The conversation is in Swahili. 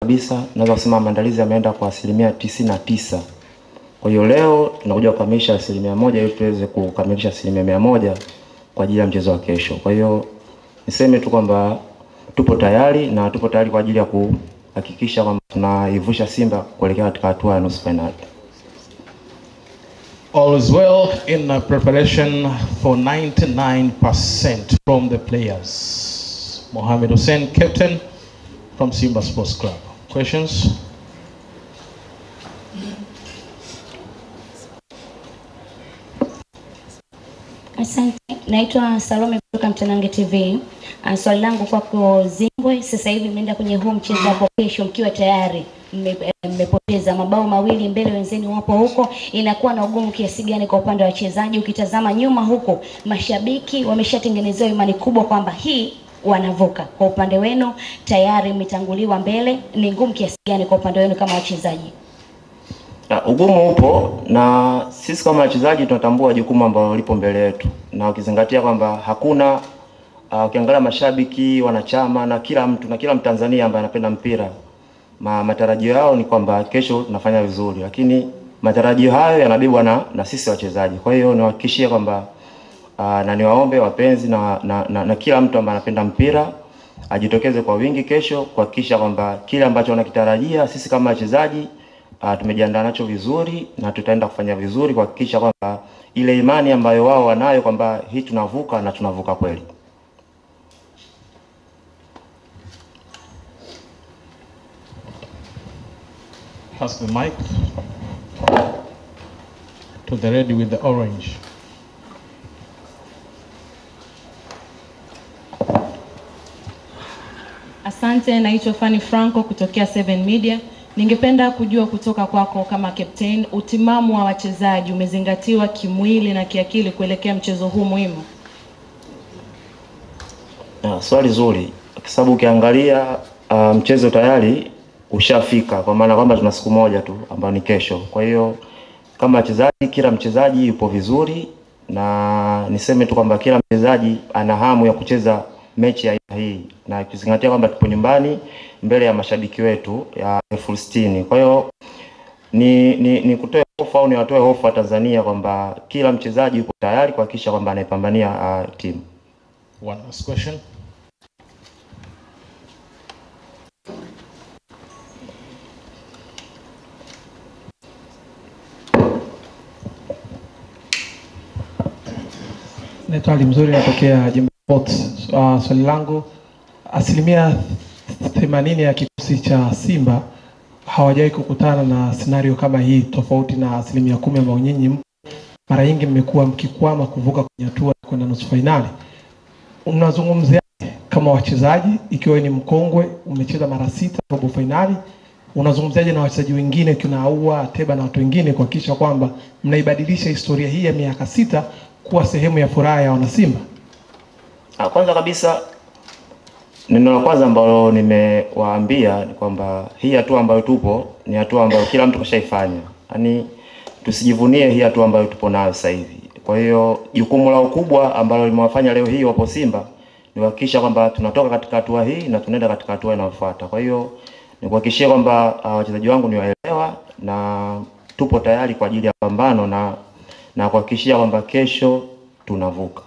kabisa naweza kusema maandalizi yameenda kwa 99%. Kwa hiyo leo tunakuja kukamilisha 100% ili tuweze kukamilisha 100% kwa ajili ya mchezo wa kesho. Kwa hiyo niseme tu kwamba tupo tayari na tupo tayari kwa ajili ya kuhakikisha kwamba tunaivusha Simba kuelekea katika hatua ya nusu finali. All is well in preparation for 99% from the players. Mohamed Hussein, captain from Simba Sports Club. Questions? Asante. Naitwa Salome kutoka Mtanange TV. Swali langu kwako Zimbwe, sasa hivi mmeenda kwenye huu mchezo hapo kesho mkiwa tayari mmepoteza mabao mawili mbele, wenzenu wapo huko, inakuwa na ugumu kiasi gani kwa upande wa wachezaji? Ukitazama nyuma huko, mashabiki wameshatengenezewa imani kubwa kwamba hii wanavuka. Kwa upande wenu tayari mmetanguliwa mbele, ni ngumu kiasi gani kwa upande wenu kama wachezaji? Ugumu upo na sisi kama wachezaji tunatambua jukumu ambalo lipo mbele yetu, na ukizingatia kwamba hakuna ukiangalia mashabiki, wanachama na kila mtu na kila Mtanzania ambaye anapenda mpira, matarajio yao ni kwamba kesho tunafanya vizuri, lakini matarajio hayo yanabebwa na sisi wachezaji. Kwa hiyo niwahakikishie kwamba na niwaombe wapenzi na kila mtu ambaye anapenda mpira ajitokeze kwa wingi kesho kuhakikisha kwamba kile ambacho wanakitarajia sisi kama wachezaji tumejiandaa nacho vizuri na tutaenda kufanya vizuri kuhakikisha kwamba ile imani ambayo wao wanayo kwamba hii tunavuka na tunavuka kweli. Pass the mic to the lady with the orange. Asante, naitwa Fanny Franco kutokea 7 Media. Ningependa kujua kutoka kwako kama captain, utimamu wa wachezaji umezingatiwa kimwili na kiakili kuelekea mchezo huu muhimu? Swali zuri, kwa sababu ukiangalia mchezo tayari ushafika, kwa maana kwamba tuna siku moja tu ambayo ni kesho. Kwa hiyo kama wachezaji, kila mchezaji yupo vizuri, na niseme tu kwamba kila mchezaji ana hamu ya kucheza mechi ya hii, na kuzingatia kwamba tupo nyumbani mbele ya mashabiki wetu ya 60,000. Kwa hiyo ni kutoa hofu au ni watoe hofu wa Tanzania kwamba kila mchezaji yupo tayari kuhakikisha kwamba anaipambania timu. One last question. Naitwa Ali Mzuri, natokea Jembe Sports. Swali langu, 80% ya kikosi cha Simba hawajawahi kukutana na scenario kama hii, tofauti na 10% ambao nyinyi mara nyingi mmekuwa mkikwama kuvuka kwenye hatua kwenda nusu finali. Unazungumzia kama wachezaji, ikiwa ni mkongwe, umecheza mara 6 robo finali, unazungumziaje na wachezaji wengine kina Aua, Teba na watu wengine kuhakikisha kwamba mnaibadilisha historia hii ya miaka 6 kuwa sehemu ya furaha ya wanasimba? Kwanza kabisa, neno la kwanza ambalo nimewaambia ni kwamba hii hatua ambayo tupo ni hatua ambayo kila mtu kashaifanya. Yaani tusijivunie hii hatua ambayo tupo nayo sasa hivi. Kwa hiyo jukumu lao kubwa ambalo limewafanya leo hii wapo Simba ni kuhakikisha kwamba tunatoka katika hatua hii na tunaenda katika hatua inayofuata. Kwa hiyo ni kuhakikishia kwamba wachezaji wangu ni waelewa na tupo tayari kwa ajili ya pambano na kuhakikishia kwamba kesho tunavuka.